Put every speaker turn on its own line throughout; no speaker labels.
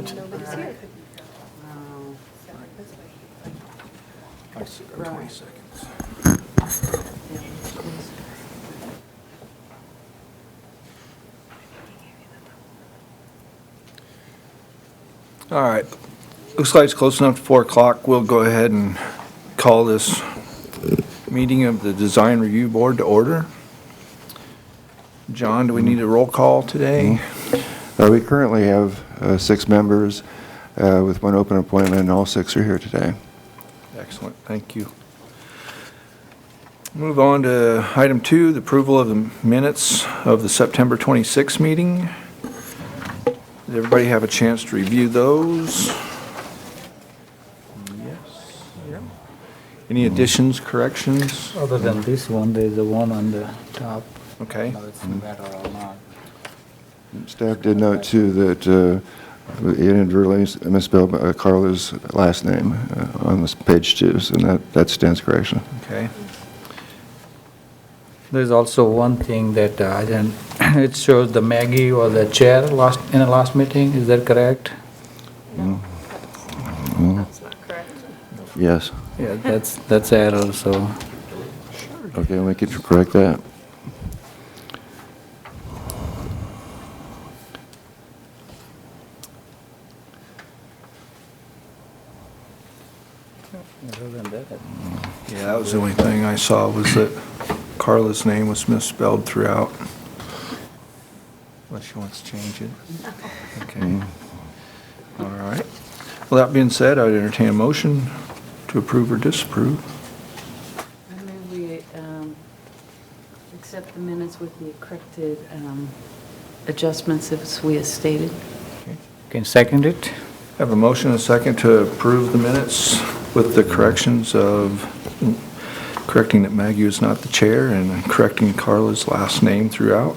Nobody's here.
I see, 20 seconds. All right. Looks like it's close enough to 4 o'clock. We'll go ahead and call this meeting of the Design Review Board to order. John, do we need a roll call today?
We currently have 6 members with 1 open appointment, and all 6 are here today.
Excellent, thank you. Move on to item 2, the approval of the minutes of the September 26th meeting. Did everybody have a chance to review those? Yes. Yep. Any additions, corrections?
Other than this one, there's the one on the top.
Okay.
Now it's better or not.
Staff did note, too, that it inadvertently misspelled Carla's last name on this page 2, so that stands correction.
Okay.
There's also one thing that I didn't, it shows the Maggie or the chair in the last meeting, is that correct?
That's not correct.
Yes.
Yeah, that's error, so.
Okay, we can correct that.
Other than that,
Yeah, that was the only thing I saw, was that Carla's name was misspelled throughout. Unless she wants to change it. Okay. All right. Well, that being said, I would entertain a motion to approve or disapprove.
I move we accept the minutes with the corrected adjustments as we have stated.
can you second it?
Have a motion and a second to approve the minutes with the corrections of correcting that Maggie is not the chair and correcting Carla's last name throughout.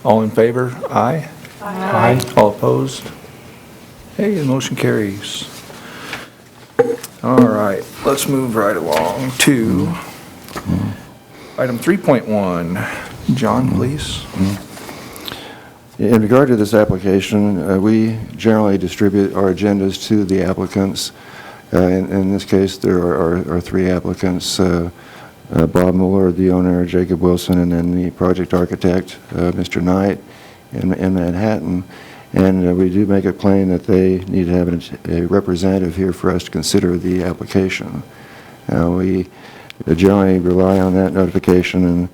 All in favor? Aye.
Aye.
All opposed? Hey, the motion carries. All right, let's move right along to item 3.1. John, please.
In regard to this application, we generally distribute our agendas to the applicants. In this case, there are 3 applicants, Bob Mueller, the owner, Jacob Wilson, and then the project architect, Mr. Knight, in Manhattan. And we do make a claim that they need to have a representative here for us to consider the application. We generally rely on that notification, and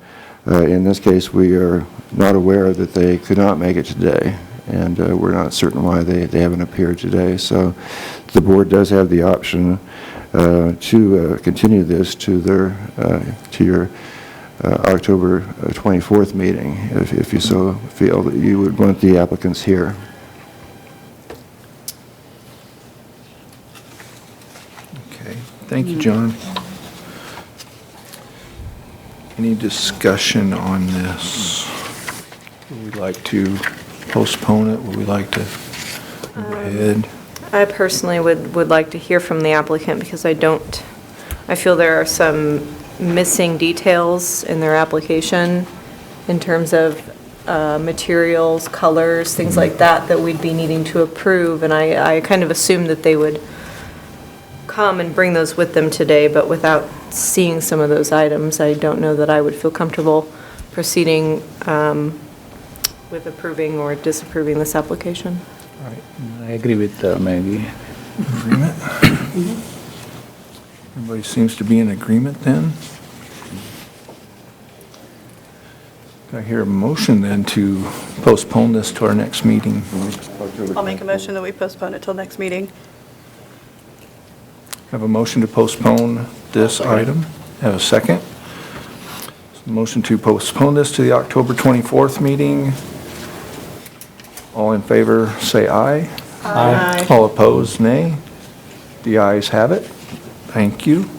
in this case, we are not aware that they could not make it today, and we're not certain why they haven't appeared today. So the board does have the option to continue this to your October 24th meeting, if you so feel that you would want the applicants here.
Okay, thank you, John. Any discussion on this? Would we like to postpone it? Would we like to go ahead?
I personally would like to hear from the applicant because I feel there are some missing details in their application in terms of materials, colors, things like that we'd be needing to approve. And I kind of assumed that they would come and bring those with them today, but without seeing some of those items, I don't know that I would feel comfortable proceeding with approving or disapproving this application.
All right.
I agree with Maggie.
Agreement? Everybody seems to be in agreement then? Do I hear a motion then to postpone this to our next meeting?
I'll make a motion that we postpone it till next meeting.
Have a motion to postpone this item. Have a second? Motion to postpone this to the October 24th meeting. All in favor, say aye.
Aye.
All opposed, nay. The ayes have it. Thank you.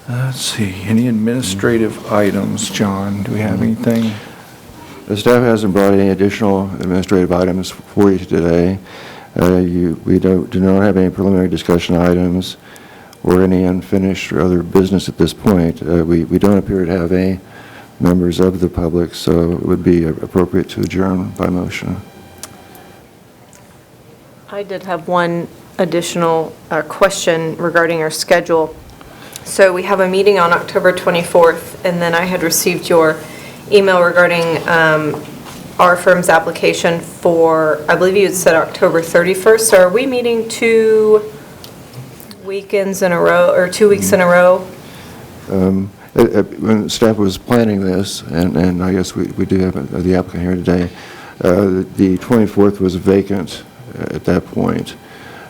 Let's see, any administrative items, John? Do we have anything?
The staff hasn't brought any additional administrative items for you today. We do not have any preliminary discussion items or any unfinished or other business at this point. We don't appear to have any members of the public, so it would be appropriate to adjourn by motion.
I did have one additional question regarding our schedule. So we have a meeting on October 24th, and then I had received your email regarding our firm's application for, I believe you had said October 31st. So are we meeting 2 weekends in a row, or 2 weeks in a row?
When staff was planning this, and I guess we do have the applicant here today, the 24th was vacant at that point.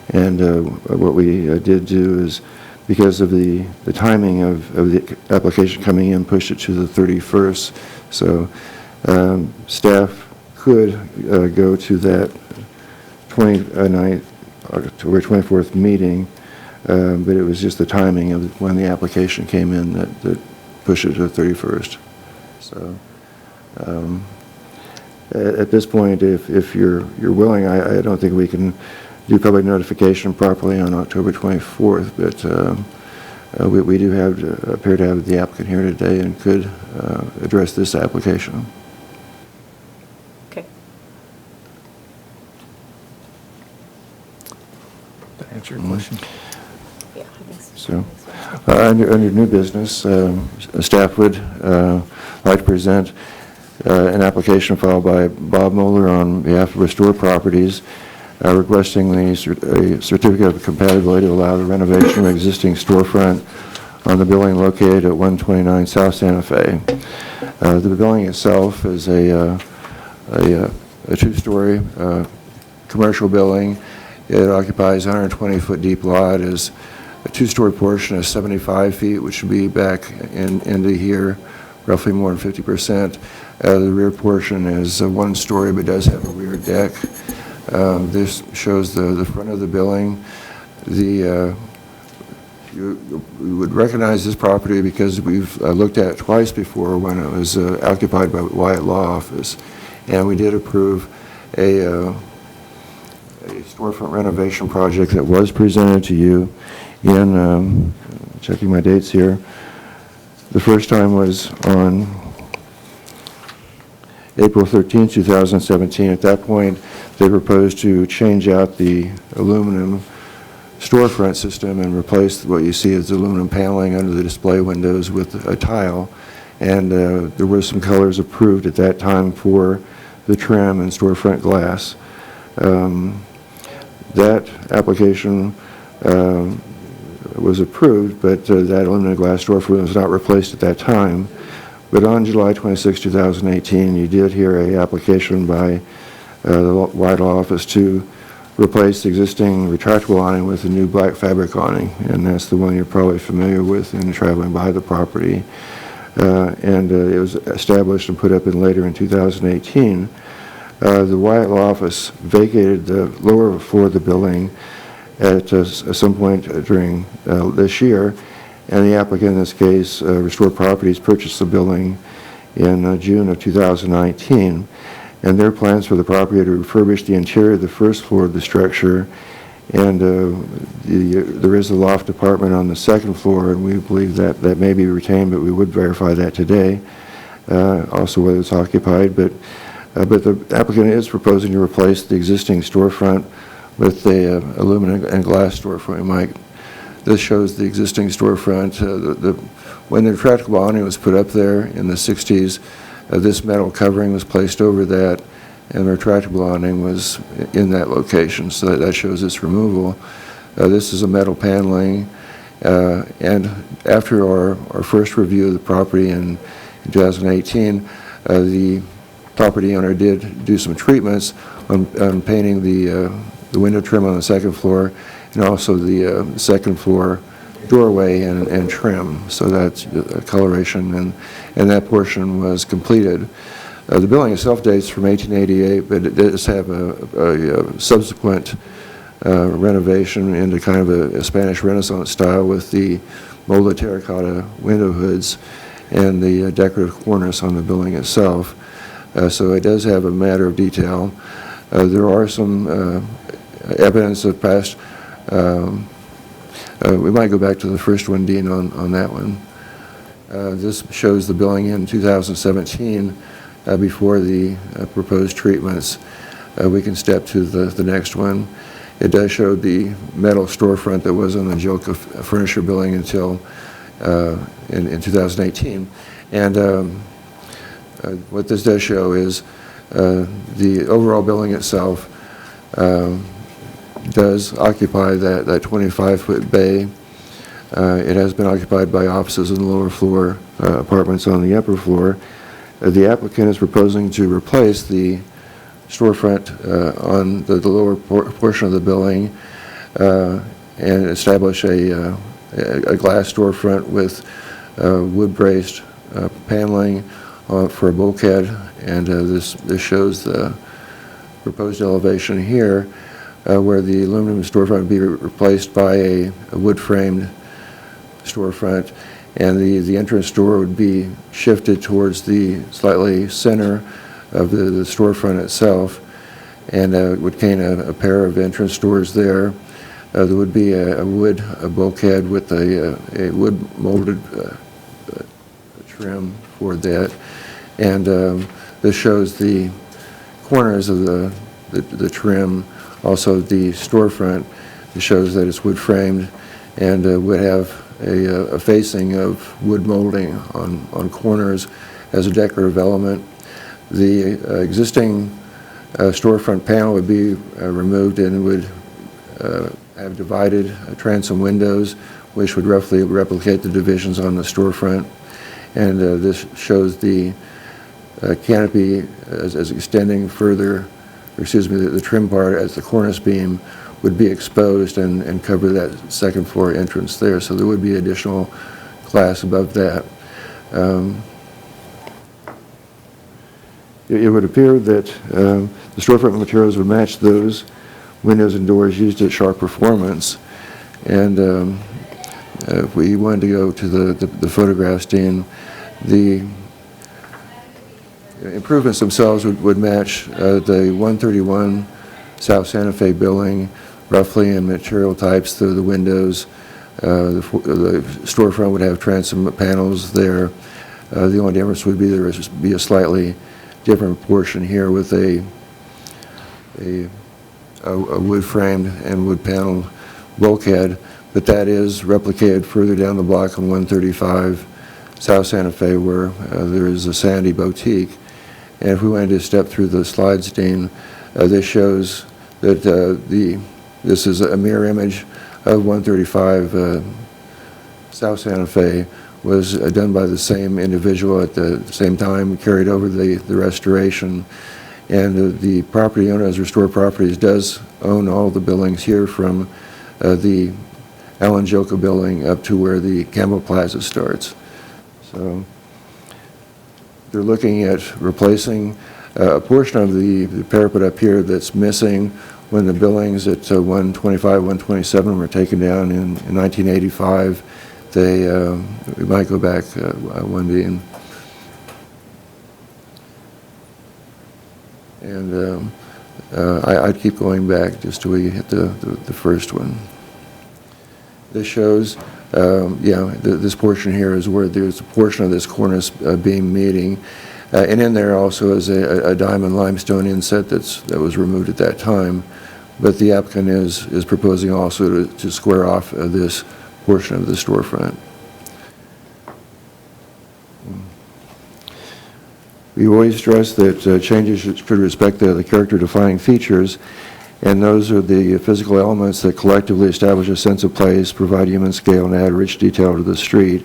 And what we did do is, because of the timing of the application coming in, push it to the 31st. So staff could go to that October 24th meeting, but it was just the timing of when the application came in that pushed it to the 31st. So at this point, if you're willing, I don't think we can do public notification properly on October 24th, but we do appear to have the applicant here today and could address this application.
Okay.
That answer your question?
Yeah, I think so.
So, under new business, staff would like to present an application filed by Bob Mueller on behalf of Restore Properties, requesting a certificate of compatibility to allow the renovation of existing storefront on the building located at 129 South Santa Fe. The building itself is a two-story commercial building. It occupies 120-foot deep lot. Is a two-story portion is 75 feet, which would be back into here, roughly more than 50%. The rear portion is one story, but does have a rear deck. This shows the front of the building. You would recognize this property because we've looked at it twice before when it was occupied by Wyatt Law Office. And we did approve a storefront renovation project that was presented to you in, checking my dates here, the first time was on April 13, 2017. At that point, they proposed to change out the aluminum storefront system and replace what you see as aluminum paneling under the display windows with a tile. And there were some colors approved at that time for the trim and storefront glass. That application was approved, but that aluminum glass storefront was not replaced at that time. But on July 26, 2018, you did hear an application by the Wyatt Law Office to replace the existing retractable awning with a new black fabric awning, and that's the one you're probably familiar with in traveling by the property. It was established and put up later in 2018. The Wyatt Law Office vacated the lower floor of the building at some point during this year, and the applicant in this case, Restore Properties, purchased the building in June of 2019. And their plans for the property are to refurbish the interior of the first floor of the structure, and there is a loft apartment on the second floor, and we believe that may be retained, but we would verify that today, also whether it's occupied. But the applicant is proposing to replace the existing storefront with a aluminum and glass storefront. Mike, this shows the existing storefront. When the retractable awning was put up there in the 60s, this metal covering was placed over that, and the retractable awning was in that location, so that shows its removal. This is a metal paneling, and after our first review of the property in 2018, the property owner did do some treatments on painting the window trim on the second floor, and also the second floor doorway and trim, so that's coloration, and that portion was completed. The building itself dates from 1888, but it does have a subsequent renovation into kind of a Spanish Renaissance style with the molded terracotta window hoods and the decorative cornice on the building itself. So it does have a matter of detail. There are some evidence of past. We might go back to the first one, Dean, on that one. This shows the building in 2017 before the proposed treatments. We can step to the next one. It does show the metal storefront that was on the Joka Furniture Building until in 2018. And what this does show is the overall building itself does occupy that 25-foot bay. It has been occupied by offices on the lower floor, apartments on the upper floor. The applicant is proposing to replace the storefront on the lower portion of the building and establish a glass storefront with wood-braced paneling for a bulkhead. And this shows the proposed elevation here, where the aluminum storefront would be replaced by a wood-framed storefront, and the entrance door would be shifted towards the slightly center of the storefront itself, and would contain a pair of entrance doors there. There would be a wood bulkhead with a wood molded trim for that, and this shows the corners of the trim. Also, the storefront, it shows that it's wood framed and would have a facing of wood molding on corners as a decorative element. The existing storefront panel would be removed and would have divided transom windows, which would roughly replicate the divisions on the storefront. And this shows the canopy as extending further, the trim part as the cornice beam would be exposed and cover that second floor entrance there. So there would be additional glass above that. It would appear that the storefront materials would match those windows and doors used at Sharp Performance. And if we wanted to go to the photographs, Dean, the improvements themselves would match the 131 South Santa Fe building, roughly in material types through the windows. The storefront would have transom panels there. The only difference would be there would be a slightly different portion here with a wood framed and wood paneled bulkhead, but that is replicated further down the block on 135 South Santa Fe, where there is a Sandy Boutique. And if we wanted to step through the slides, Dean, this shows that this is a mirror image of 135 South Santa Fe, was done by the same individual at the same time, carried over the restoration. And the property owner, as Restore Properties, does own all the buildings here from the Alan Joka building up to where the Campbell Plaza starts. So they're looking at replacing a portion of the parapet up here that's missing when the buildings at 125, 127 were taken down in 1985. We might go back one day and I'd keep going back just till we hit the first one. This shows, this portion here is where there's a portion of this cornice beam meeting, and in there also is a diamond limestone inset that was removed at that time, but the applicant is proposing also to square off this portion of the storefront. We always stress that changes should respect the character-defining features, and those are the physical elements that collectively establish a sense of place, provide human scale, and add rich detail to the street,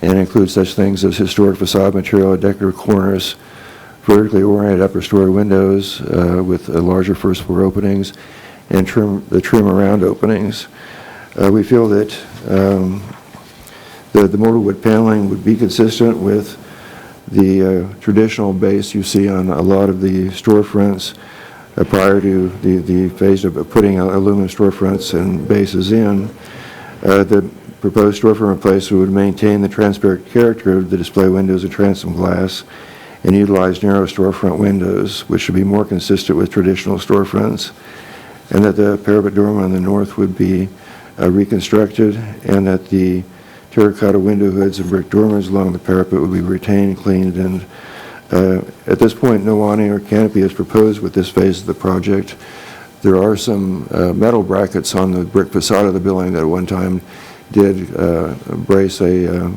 and include such things as historic facade material, decorative corners, vertically oriented upper story windows with larger first floor openings, and the trim around openings. We feel that the molded wood paneling would be consistent with the traditional base you see on a lot of the storefronts prior to the phase of putting aluminum storefronts and bases in. The proposed storefront replacement would maintain the transparent character of the display windows and transom glass and utilize narrow storefront windows, which should be more consistent with traditional storefronts, and that the parapet dormer on the north would be reconstructed, and that the terracotta window hoods and brick dormers along the parapet would be retained, cleaned, and at this point, no awning or canopy is proposed with this phase of the project. There are some metal brackets on the brick facade of the building that at one time did brace a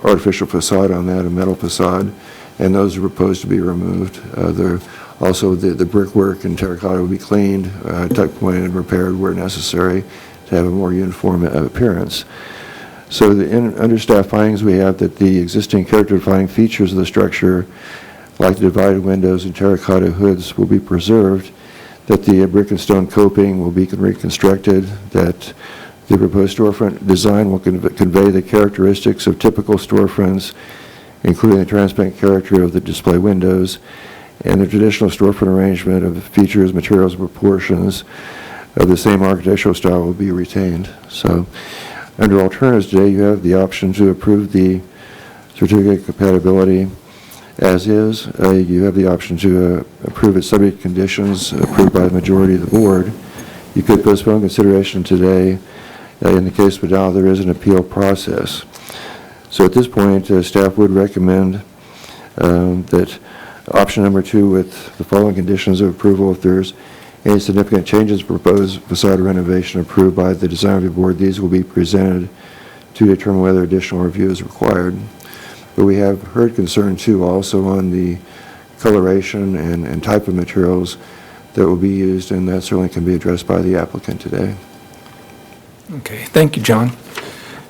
artificial facade on that, a metal facade, and those are proposed to be removed. Also, the brickwork and terracotta will be cleaned, tuck pointed and repaired where necessary to have a more uniform appearance. So under staff findings, we have that the existing character defining features of the structure, like the divided windows and terracotta hoods, will be preserved, that the brick and stone coping will be reconstructed, that the proposed storefront design will convey the characteristics of typical storefronts, including the transparent character of the display windows, and the traditional storefront arrangement of the features, materials, and proportions of the same architectural style will be retained. So, under alternatives today, you have the option to approve the certificate of compatibility as is. You have the option to approve it subject to conditions approved by the majority of the board. You could postpone consideration today. In the case of Dow, there is an appeal process. So at this point, staff would recommend that option number 2 with the following conditions of approval. If there's any significant changes proposed facade renovation approved by the design review board, these will be presented to determine whether additional review is required. But we have heard concern too also on the coloration and type of materials that will be used, and that certainly can be addressed by the applicant today.
Okay, thank you, John.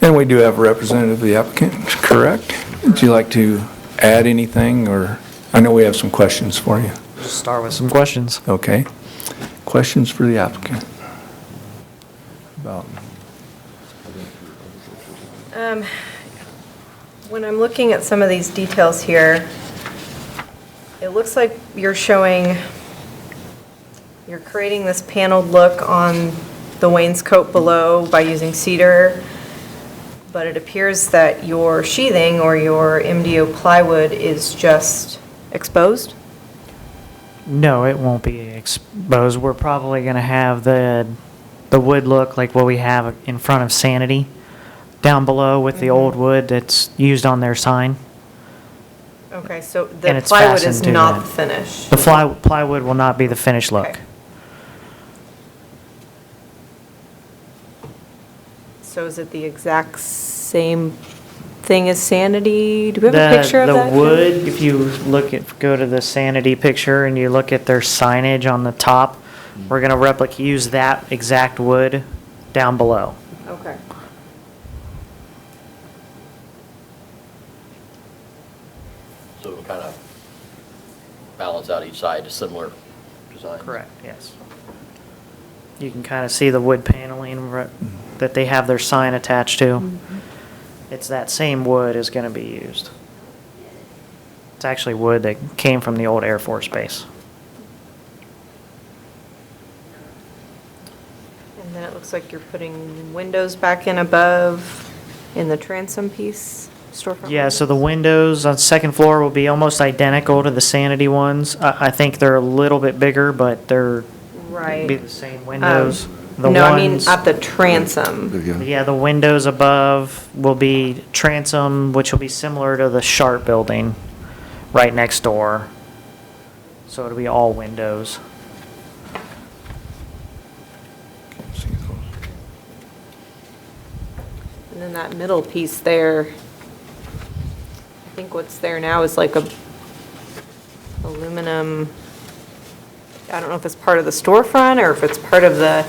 And we do have a representative of the applicant, correct? Would you like to add anything, or I know we have some questions for you.
Just start with some questions.
Okay. Questions for the applicant? About
When I'm looking at some of these details here, it looks like you're creating this paneled look on the wainscot below by using cedar, but it appears that your sheathing or your MDO plywood is just exposed?
No, it won't be exposed. We're probably going to have the wood look like what we have in front of Sanity down below with the old wood that's used on their sign.
Okay, so
And
the
it's
plywood is
fastened to
not
that.
the finish?
The plywood will not be the finished look.
Okay. So is it the exact same thing as Sanity? Do we have a picture of that?
The wood, if you go to the Sanity picture and you look at their signage on the top, we're going to use that exact wood down below.
Okay.
So it'll kind of balance out each side, a similar design.
Correct, yes. You can kind of see the wood paneling that they have their sign attached to. It's that same wood is going to be used. It's actually wood that came from the old Air Force Base.
And then it looks like you're putting windows back in above in the transom piece, storefront?
Yeah, so the windows on the second floor will be almost identical to the Sanity ones. I think they're a little bit bigger, but they're
Right.
be the same windows. The
No, I mean
ones-
at the transom.
There you go.
Yeah, the windows above will be transom, which will be similar to the Sharp building right next door. So it'll be all windows.
see those.
And then that middle piece there, I think what's there now is like a aluminum, I don't know if it's part of the storefront or if it's part of the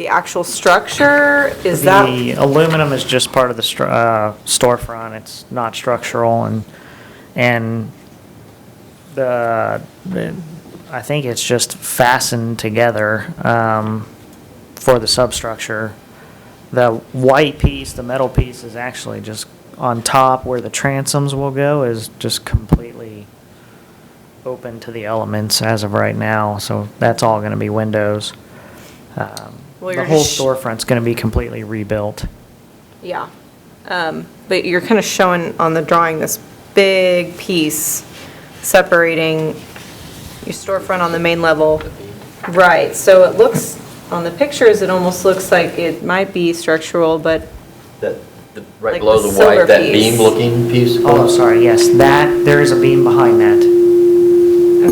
actual structure. Is that?
The aluminum is just part of the storefront. It's not structural, and I think it's just fastened together for the substructure. The white piece, the metal piece, is actually just on top where the transoms will go, is just completely open to the elements as of right now. So that's all going to be windows.
Well,
The
you're
whole
just-
storefront's going to be completely rebuilt.
Yeah. But you're kind of showing on the drawing this big piece separating your storefront on the main level. Right, so it looks, on the pictures, it almost looks like it might be structural, but
That, right
Like
below
the
the
silver
white, that
piece.
beam-looking piece?
Oh, sorry, yes, there is a beam behind that.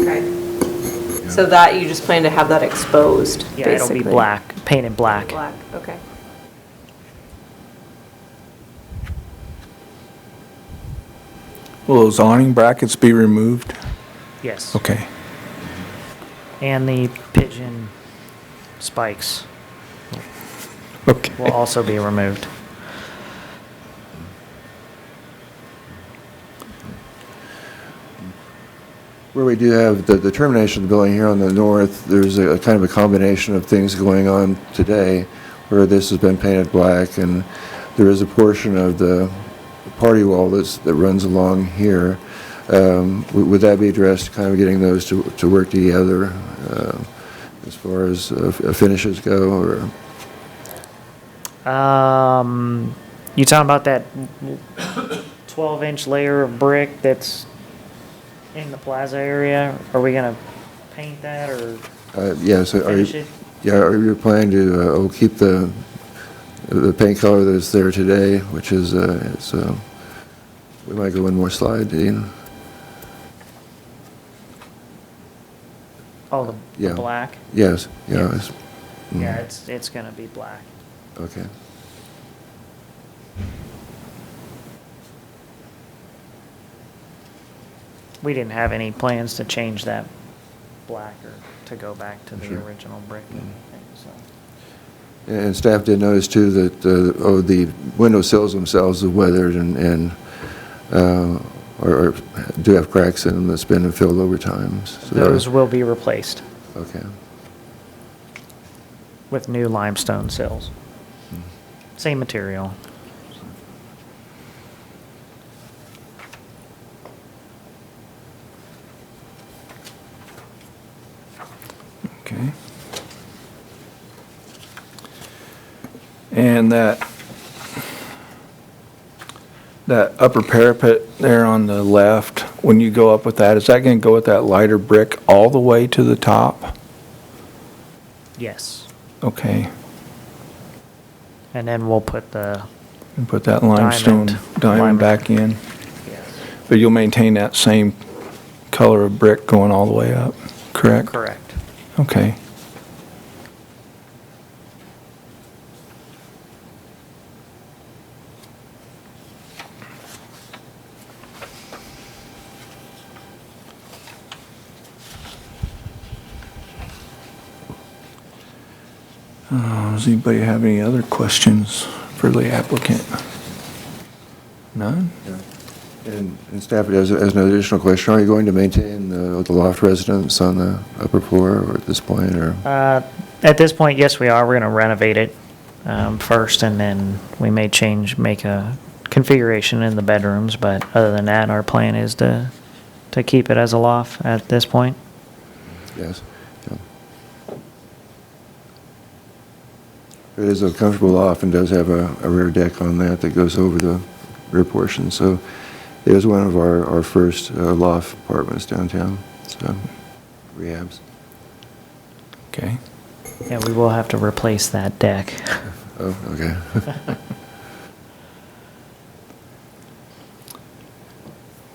okay. So that, you just plan to have that exposed,
Yeah, it'll be
basically?
black, painted black.
Black, okay.
Will those awning brackets be removed?
Yes.
Okay.
And the pigeon spikes
Okay.
will also be removed.
Where we do have the termination of the building here on the north, there's a kind of a combination of things going on today where this has been painted black, and there is a portion of the party wall that runs along here. Would that be addressed, kind of getting those to work together as far as finishes go, or?
You talking about that 12-inch layer of brick that's in the plaza area? Are we gonna paint that or
Yes,
finish it?
yeah, are you planning to keep the paint color that's there today, which is, we might go one more slide, Dean.
Oh, the
Yeah.
black?
Yes, yeah,
Yeah.
it's-
Yeah, it's gonna be black.
okay.
We didn't have any plans to change that black or to go back to the
Sure.
original brick. So.
And staff did notice too that, the window sills themselves are weathered and or do have cracks in them that's been filled over time. So
Those will be replaced
okay.
with new limestone sills. Same material.
Okay. And that upper parapet there on the left, when you go up with that, is that going to go with that lighter brick all the way to the top?
Yes.
Okay.
And then we'll put the,
And put that limestone diamond back in.
yes,
But you'll maintain that same color of brick going all the way up, correct?
correct.
Okay. Does anybody have any other questions for the applicant? None?
And staff, as an additional question, are you going to maintain the loft residence on the upper floor or at this point, or?
At this point, yes, we are. We're gonna renovate it first, and then we may make a configuration in the bedrooms, but other than that, our plan is to keep it as a loft at this point.
Yes. Yeah. It is a comfortable loft and does have a rear deck on that goes over the rear portion. So it was one of our first loft apartments downtown, so rehabs.
Okay.
Yeah, we will have to replace that deck.
Oh, okay.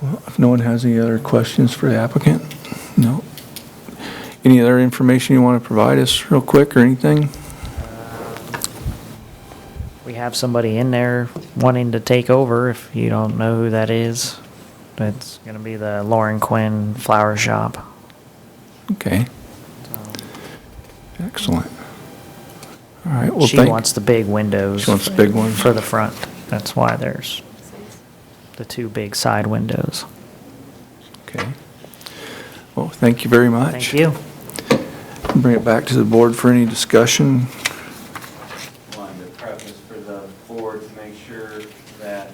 Well, if no one has any other questions for the applicant? No? Any other information you want to provide us real quick or anything?
We have somebody in there wanting to take over, if you don't know who that is. It's gonna be the Lauren Quinn Flower Shop.
Okay, excellent. All right, well,
She wants the big windows.
She wants the big ones?
For the front. That's why there's the two big side windows.
Okay. Well, thank you very much.
Thank you.
Bring it back to the board for any discussion.
Wanted to preface for the board to make sure that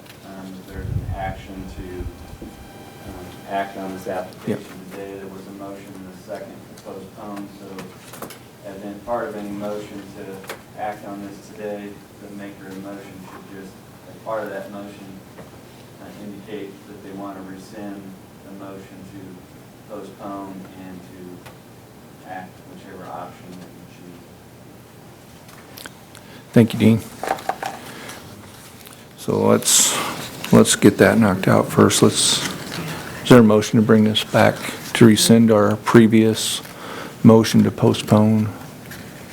there's an action to act on this application today. There was a motion and a second to postpone, so as in part of any motion to act on this today, the maker of the motion should just, as part of that motion, indicate that they want to rescind the motion to postpone and to act whichever option that you choose.
Thank you, Dean. So let's get that knocked out first. Is there a motion to bring this back to rescind our previous motion to postpone.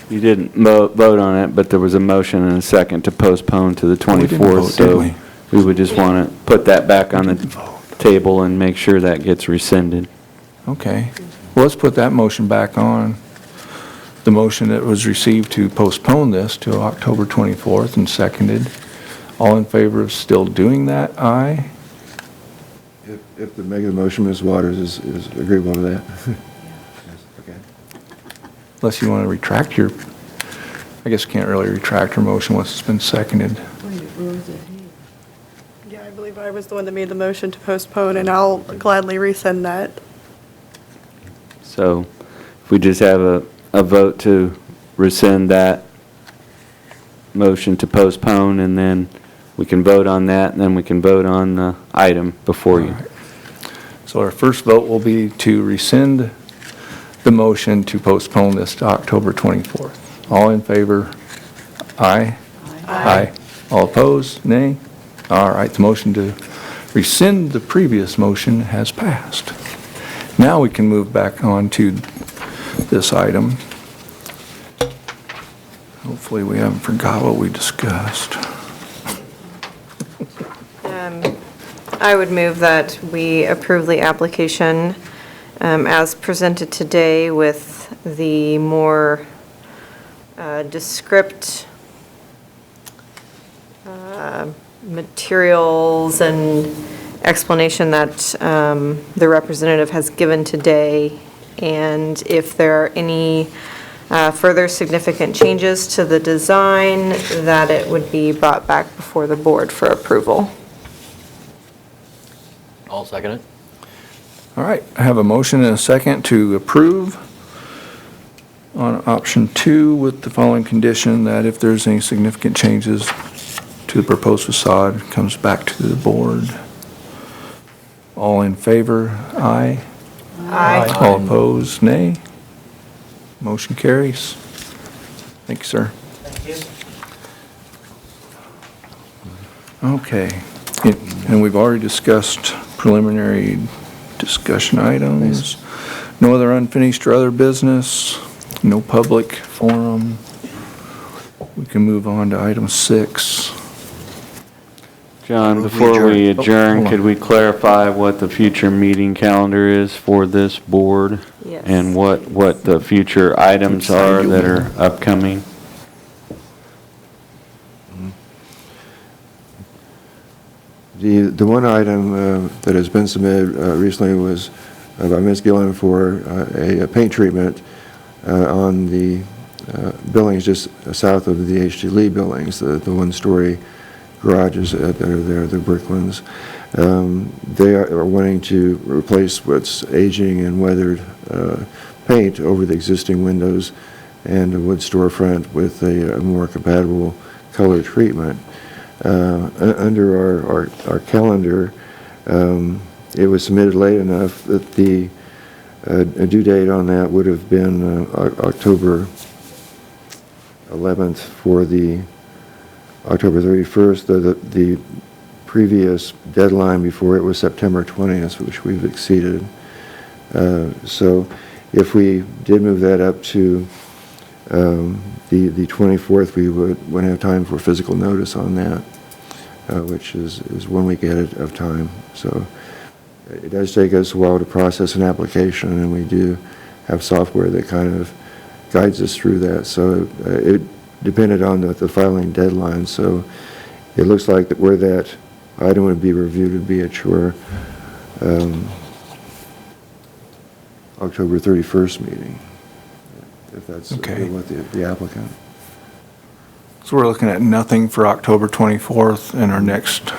You didn't vote on it, but there was a motion and a second to postpone to the
We didn't
24th.
vote, did
So
we?
we would just want to put that back on
Didn't
the
vote.
table and make sure that gets rescinded.
Okay. Well, let's put that motion back on. The motion that was received to postpone this to October 24th and seconded. All in favor of still doing that, aye?
If the making the motion, Ms. Waters, is agreeable to that? Yes, okay.
Unless you want to retract your, I guess you can't really retract your motion once it's been seconded.
Wait, Rosa,
Yeah, I believe I was the one that made the motion to postpone, and I'll gladly resend that.
So if we just have a vote to rescind that motion to postpone, and then we can vote on that, and then we can vote on the item before you.
All right. So our first vote will be to rescind the motion to postpone this to October 24th. All in favor? Aye? Aye. All opposed? Nay? All right, the motion to rescind the previous motion has passed. Now we can move back on to this item. Hopefully we haven't forgot what we discussed.
I would move that we approve the application as presented today with the more descript materials and explanation that the representative has given today. And if there are any further significant changes to the design, that it would be brought back before the board for approval.
I'll second it.
All right, I have a motion and a second to approve on option 2 with the following condition, that if there's any significant changes to the proposed facade, it comes back to the board. All in favor, aye.
Aye.
All opposed, nay. Motion carries. Thank you, sir.
Thank you.
Okay, and we've already discussed preliminary discussion items. No other unfinished or other business, no public forum. We can move on to item 6.
John,
Move we
before we
adjourn. Oh,
adjourn,
hold on.
could we clarify what the future meeting calendar is for this board?
Yes.
And what the future items are that are upcoming?
The one item that has been submitted recently was by Ms. Gillen for a paint treatment on the buildings just south of the H.T. Lee buildings, the one-story garages that are there, the brick ones. They are wanting to replace what's aging and weathered paint over the existing windows and a wood storefront with a more compatible color treatment. Under our calendar, it was submitted late enough that the due date on that would have been October 11th for the October 31st. The previous deadline before it was September 20th, which we've exceeded. So if we did move that up to the 24th, we wouldn't have time for physical notice on that, which is 1 week ahead of time. So it does take us a while to process an application, and we do have software that kind of guides us through that. So it depended on the filing deadline. So it looks like that where that item would be reviewed would be at your October 31st meeting, if that's
Okay.
okay with the applicant.
So we're looking at nothing for October 24th, and our next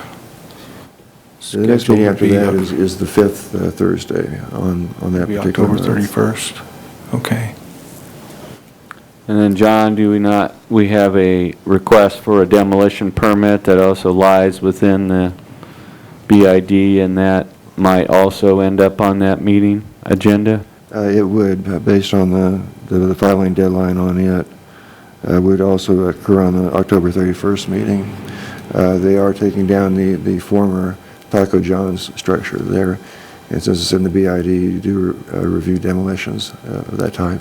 So the next
schedule
meeting
would
after
be
that is the 5th Thursday on that
be
particular
October
month.
31st. Okay.
And then, John, we have a request for a demolition permit that also lies within the BID, and that might also end up on that meeting agenda?
It would, based on the filing deadline on it, would also occur on the October 31st meeting. They are taking down the former Taco John's structure there, and since it's in the BID, you do review demolitions of that type.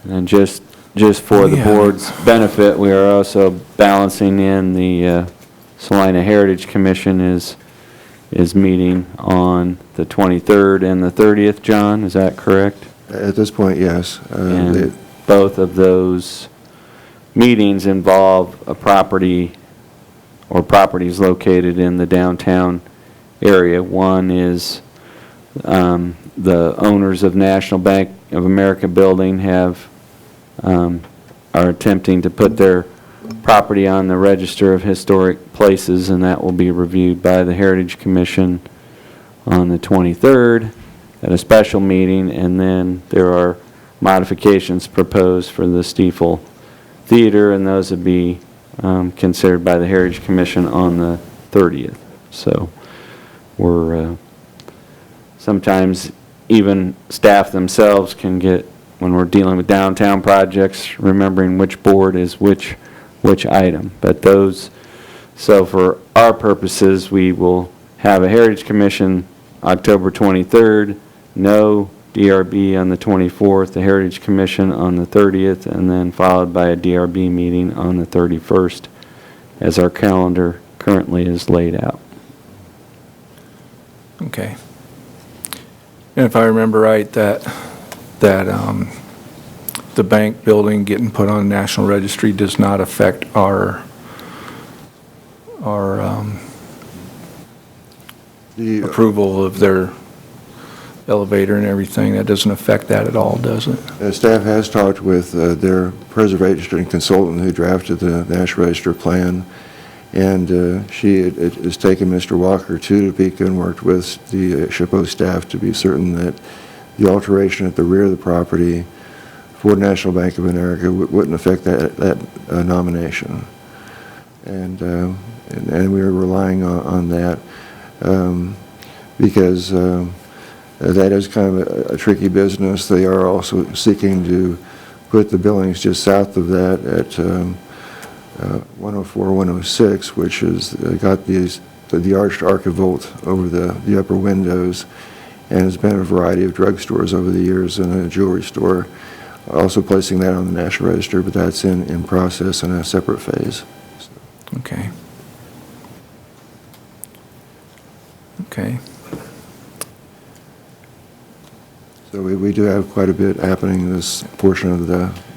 And just for the
Yeah.
board's benefit, we are also balancing in the Salina Heritage Commission is meeting on the 23rd and the 30th, John, is that correct?
At this point, yes.
And both of those meetings involve a property or properties located in the downtown area. One is the owners of National Bank of America building are attempting to put their property on the Register of Historic Places, and that will be reviewed by the Heritage Commission on the 23rd at a special meeting, and then there are modifications proposed for the Stiefel Theater, and those would be considered by the Heritage Commission on the 30th. So we're sometimes even staff themselves can get, when we're dealing with downtown projects, remembering which board is which item. But those, so for our purposes, we will have a Heritage Commission October 23rd, no DRB on the 24th, the Heritage Commission on the 30th, and then followed by a DRB meeting on the 31st, as our calendar currently is laid out.
Okay. And if I remember right, that the bank building getting put on National Registry does not affect our
The
approval of their elevator and everything. That doesn't affect that at all, does it?
staff has talked with their preservation consultant who drafted the National Register plan, and she has taken Mr. Walker to Topeka and worked with the SHPO staff to be certain that the alteration at the rear of the property for National Bank of America wouldn't affect that nomination. And we are relying on that because that is kind of a tricky business. They are also seeking to put the buildings just south of that at 104, 106, which has got the arched archivolt over the upper windows, and has been a variety of drugstores over the years and a jewelry store. Also placing that on the National Register, but that's in process in a separate phase.
Okay. Okay.
So we do have quite a bit happening in this portion of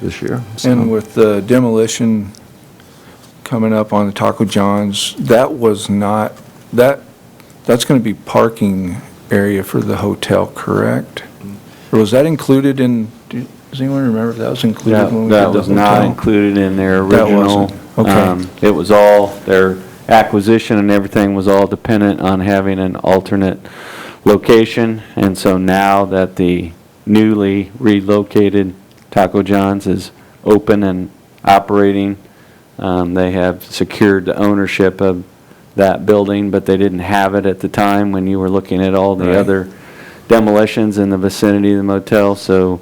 this year. So.
And with the demolition coming up on the Taco John's, that's going to be parking area for the hotel, correct? Or was that included in, does anyone remember if that was included when we did the hotel?
That was not included in their
That
original.
wasn't? Okay.
It was all, their acquisition and everything was all dependent on having an alternate location. And so now that the newly relocated Taco John's is open and operating, they have secured the ownership of that building, but they didn't have it at the time when you were looking at all the
Right.
other demolitions in the vicinity of the motel. So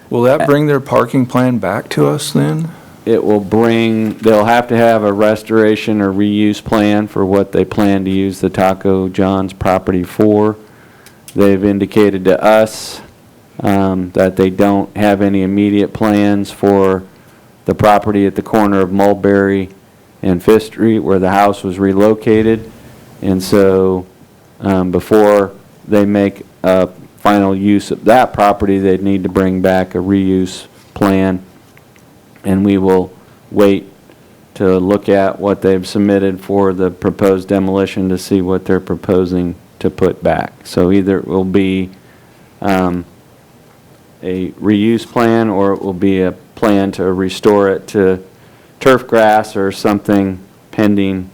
Will that bring their parking plan back to us then?
it will bring, they'll have to have a restoration or reuse plan for what they plan to use the Taco John's property for. They've indicated to us that they don't have any immediate plans for the property at the corner of Mulberry and Fifth Street where the house was relocated. And so before they make a final use of that property, they'd need to bring back a reuse plan. And we will wait to look at what they've submitted for the proposed demolition to see what they're proposing to put back. So either it will be a reuse plan, or it will be a plan to restore it to turf grass or something pending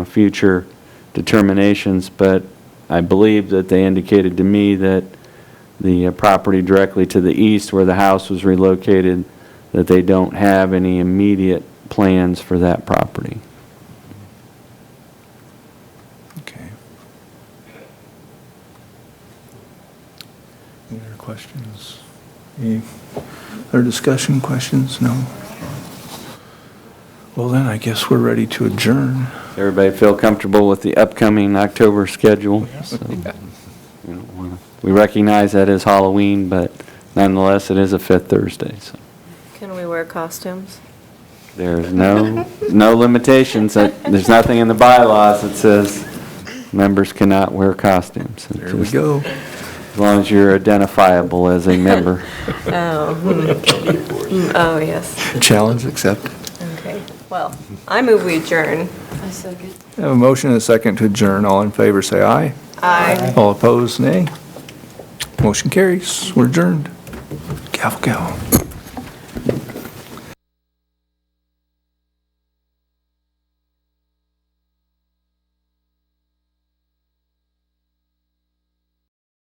future determinations. But I believe that they indicated to me that the property directly to the east where the house was relocated, that they don't have any immediate plans for that property.
Okay. Any other questions? Any other discussion, questions? No? Well, then I guess we're ready to adjourn.
Everybody feel comfortable with the upcoming October schedule? So, we don't wanna- we recognize that is Halloween, but nonetheless, it is a fifth Thursday. So.
wear costumes?
There's no limitations. There's nothing in the bylaws that says members cannot wear costumes. It's
There we
just
go.
As long as you're identifiable as a member.
Oh, yes.
Challenge accepted.
Okay. Well, I move we adjourn.
I second.
I have a motion and a second to adjourn. All in favor, say aye.
Aye.
All opposed, nay. Motion carries. We're adjourned. Gavel, gavel.